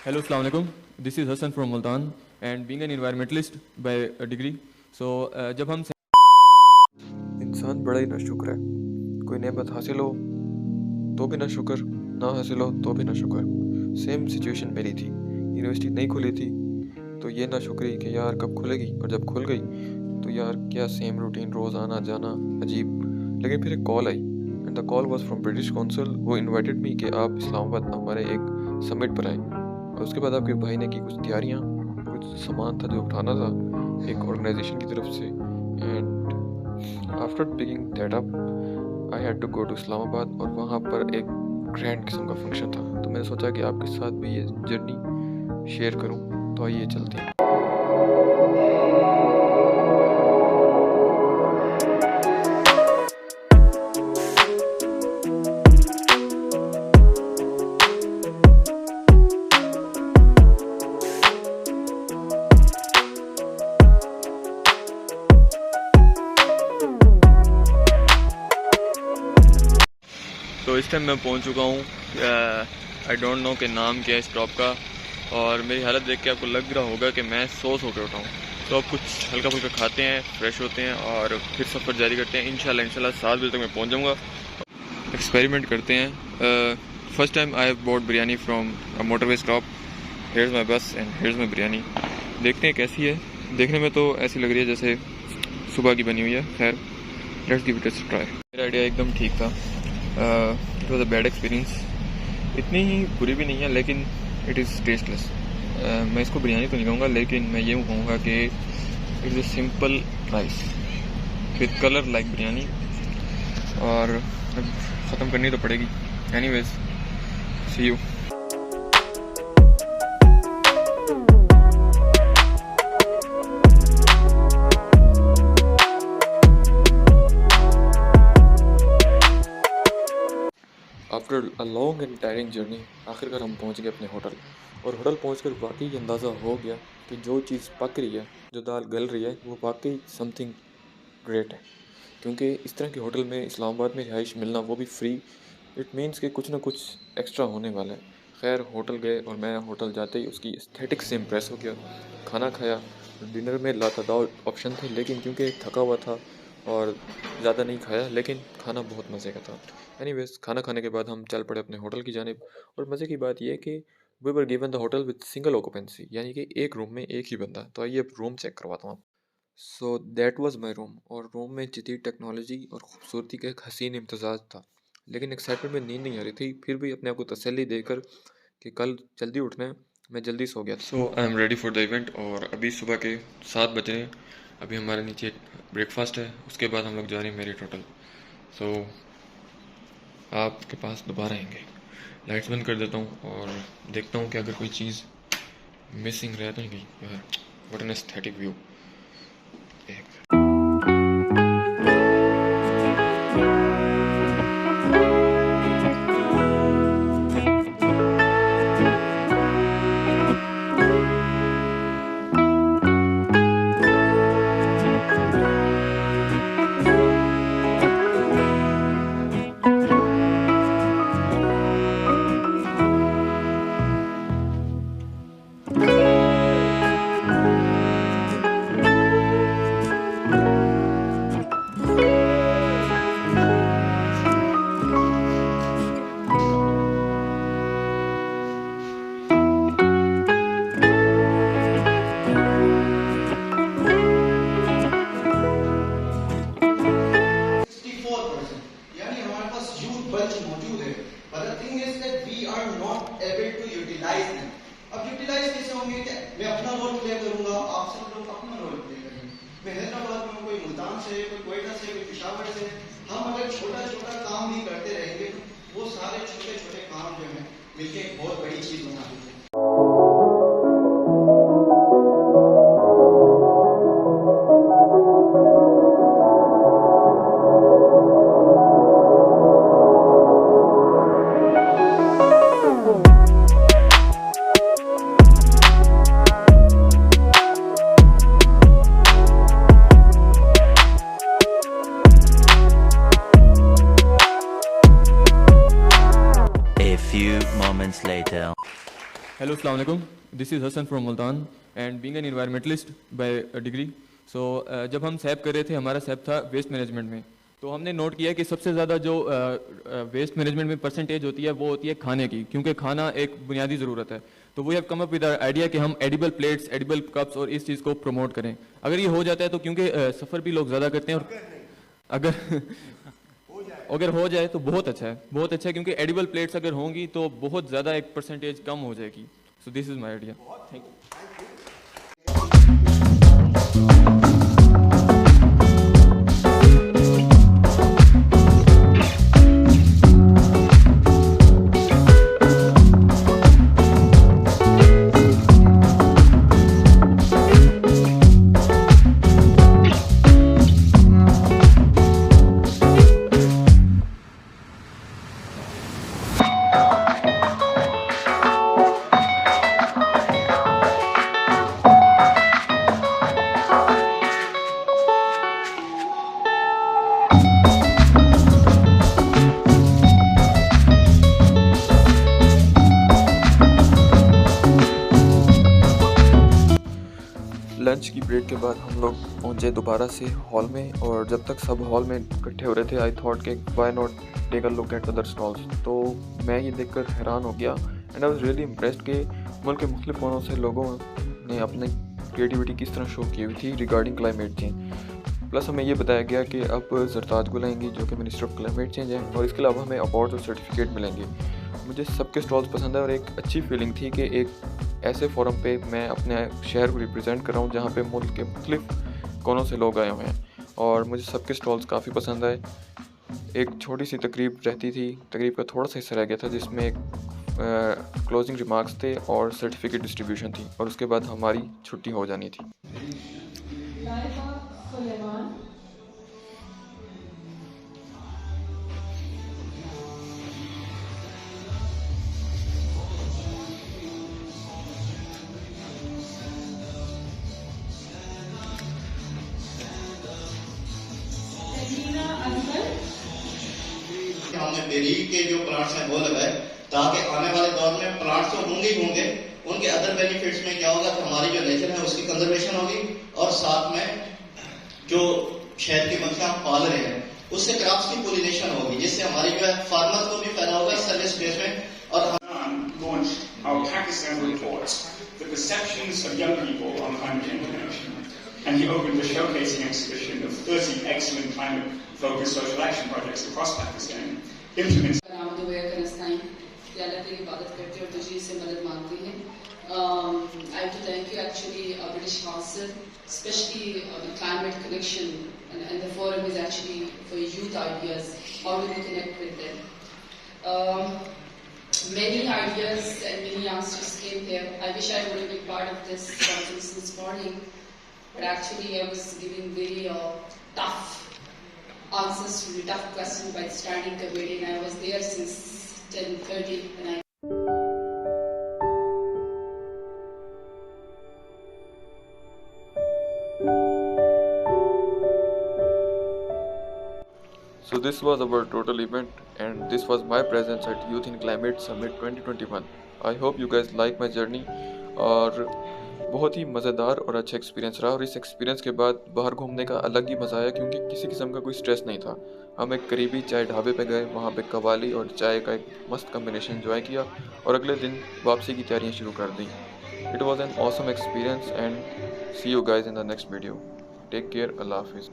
Hello, Assalamu alaikum. This is Hassan from Multan and being an environmentalist by a degree. So जब हम इंसान बड़ा ही नाशुक्र है। कोई नेमत हासिल हो तो भी नाशुक्र, ना हासिल हो तो भी नाशुक्र। सेम सिचुएशन मेरी थी। यूनिवर्सिटी नहीं खुली थी तो ये नाशुक्री कि यार कब खुलेगी, और जब खुल गई तो यार क्या सेम रूटीन, रोज़ आना जाना अजीब। लेकिन फिर एक call I and the call was from British council. वो इनवाइटेड मी कि आप इस्लामाबाद हमारे एक समिट पर आएँ। और उसके बाद आपके भाई ने की कुछ तैयारियाँ, कुछ सामान था जो उठाना था एक ऑर्गेनाइजेशन की तरफ से। And after picking that up I had to go to Islamabad, और वहाँ पर एक ग्रैंड किस्म का फंक्शन था। तो मैंने सोचा कि आपके साथ भी ये जर्नी शेयर करूँ। तो आइए चलते हैं। तो इस टाइम मैं पहुंच चुका हूँ। आई डोंट नो कि नाम क्या है स्टॉप का, और मेरी हालत देख के आपको लग रहा होगा कि मैं सोच होकर उठाऊँ। तो अब कुछ हल्का फुल्का खाते हैं, फ्रेश होते हैं और फिर सफ़र जारी करते हैं। इंशाल्लाह 7 बजे तक मैं पहुँच जाऊँगा। एक्सपेरिमेंट करते हैं। First time I have bought biryani from motorway stop. Here's my bus and hairs माई बिरयानी। देखते हैं कैसी है। देखने में तो ऐसी लग रही है जैसे सुबह की बनी हुई है। खैर, let's give it a try. मेरा आइडिया एकदम ठीक था। It was a bad experience. इतनी ही बुरी भी नहीं है लेकिन इट इज़ टेस्टलेस। मैं इसको बिरयानी तो नहीं कहूँगा, लेकिन मैं ये कहूँगा कि it is a simple rice with colour like biryani. और अब ख़त्म करनी तो पड़ेगी। Anyways, see you. After a long and tiring journey आखिरकार हम पहुंच गए अपने होटल। और होटल पहुंचकर वाकई अंदाज़ा हो गया कि जो चीज़ पक रही है, जो दाल गल रही है, वो वाकई समथिंग ग्रेट है। क्योंकि इस तरह के होटल में इस्लामाबाद में रिहाइश मिलना, वो भी फ्री, इट मीन्स कि कुछ ना कुछ एक्स्ट्रा होने वाला है। खैर, होटल गए और मैं होटल जाते ही उसकी एस्थेटिक्स से इम्प्रेस हो गया। खाना खाया। डिनर में लातादार ऑप्शन थे, लेकिन क्योंकि थका हुआ था और ज़्यादा नहीं खाया, लेकिन खाना बहुत मज़े का था। एनीवेज, खाना खाने के बाद हम चल पड़े अपने होटल की जानिब। और मज़े की बात यह है कि we were given the hotel with single occupancy, यानी कि एक रूम में एक ही बंदा। तो आइए अब रूम चेक करवाता हूँ। So that was my room. और रूम में जदीद टेक्नोलॉजी और ख़ूबसूरती का एक हसीन इम्तजाज था। लेकिन एक्साइटमेंट में नींद नहीं आ रही थी। फिर भी अपने आप को तसल्ली देकर कि कल जल्दी उठना है, मैं जल्दी सो गया। So I am ready for the event. और अभी सुबह के 7 बज रहे हैं। अभी हमारे नीचे ब्रेकफास्ट है, उसके बाद हम लोग जा रहे हैं मेरिट होटल। सो आपके पास दोबारा आएंगे। लाइट्स बंद कर देता हूँ और देखता हूँ कि अगर कोई चीज़ मिसिंग रह तो नहीं गई। यार, व्हाट एन एस्थेटिक व्यू। मौजूद है, but the thing is that we are not able to utilize them. अब यूटिलाइज कैसे होंगे? कि मैं अपना रोल प्ले करूंगा, आप सब लोग अपना रोल प्ले करेंगे। मैं हैदराबाद में हूँ, कोई मुल्तान से, कोई कोयटा से, कोई पेशावर से। हम अगर छोटा छोटा काम भी करते रहेंगे तो वो सारे छोटे छोटे काम जो है मिलकर एक बहुत बड़ी चीज बना देते हैं। few moments later. Hello, Assalamu alaikum. This is Hassan from Multan and being an environmentalist by a degree. So जब हम सैप कर रहे थे, हमारा सैप था वेस्ट मैनेजमेंट में, तो हमने नोट किया कि सबसे ज़्यादा जो वेस्ट मैनेजमेंट में परसेंटेज होती है वो होती है खाने की, क्योंकि खाना एक बुनियादी ज़रूरत है. तो we have come up with idea कि हम एडिबल प्लेट्स, एडिबल कप्स और इस चीज़ को प्रमोट करें. अगर ये हो जाता है तो क्योंकि सफ़र भी लोग ज़्यादा करते हैं, और अगर हो जाए तो बहुत अच्छा है, बहुत अच्छा है, क्योंकि एडिबल प्लेट्स अगर होंगी तो बहुत ज़्यादा एक परसेंटेज कम हो जाएगी. So this is my idea. Thank you. Lunch की ब्रेक के बाद हम लोग पहुँचे दोबारा से हॉल में, और जब तक सब हॉल में इकट्ठे हो रहे थे आई थॉट कि why not take a look at other stalls. तो मैं ये देखकर हैरान हो गया and I was really impressed कि मुल्क के मुख्तलिफ कोनों से लोगों ने अपनी क्रिएटिविटी किस तरह शो की हुई थी रिगार्डिंग क्लाइमेट चेंज. प्लस हमें ये बताया गया कि अब जरताज गुल आएंगी जो कि मिनिस्टर ऑफ क्लाइमेट चेंज है, और इसके अलावा हमें अवार्ड और सर्टिफिकेट मिलेंगे. मुझे सबके स्टॉल्स पसंद है और एक अच्छी फीलिंग थी कि एक ऐसे फोरम पे मैं अपने शहर को रिप्रेजेंट कर रहा हूँ जहाँ पे मुल्क के मुख्तलिफ कोनों से लोग आए हुए हैं, और मुझे सबके स्टॉल्स काफ़ी पसंद आए. एक छोटी सी तकरीब रहती थी, तकरीब का थोड़ा सा हिस्सा रह गया था जिसमें एक क्लोजिंग रिमार्क्स थे और सर्टिफिकेट डिस्ट्रीब्यूशन थी, और उसके बाद हमारी छुट्टी हो जानी थी. हमने बेरी के जो प्लांट्स हैं वो लगाए ताकि आने वाले दौर में प्लांट्स तो होंगे ही होंगे, उनके अदर बेनिफिट्स में क्या होगा कि हमारी जो नेचर है उसकी कंजर्वेशन होगी, और साथ में जो शहद की मक्खियां हम पाल रहे हैं उससे क्रॉप्स की पोलिनेशन होगी, जिससे हमारी जो है फार्मर को भी फायदा होगा इस सर्विस बेस में. और launch our Pakistan report, The Perceptions of Young People on Climate Change Innovation. And he opened a showcasing exhibition of 30 excellent climate-focused social action projects across Pakistan, implementing I have to thank you actually British Council, especially the climate connection, and the forum is actually for youth ideas, how do we connect with them. Many ideas and many answers came there. I wish I would have been part of this conference this morning, but actually I was giving very tough answers to the tough questions by the standing committee, and I was there since 10:30 and I So this was our total event, and this was my presence at Youth in Climate Summit 2021. I hope you guys like my journey, और बहुत ही मज़ेदार और अच्छा experience रहा. और इस experience के बाद बाहर घूमने का अलग ही मज़ा आया, क्योंकि किसी किस्म का कोई स्ट्रेस नहीं था. हम एक करीबी चाय ढाबे पे गए, वहाँ पे कवाली और चाय का एक मस्त कम्बिनेशन एंजॉय किया, और अगले दिन वापसी की तैयारियाँ शुरू कर दी. It was an awesome experience and see you guys in the next video. Take care. अल्लाह हाफिज़.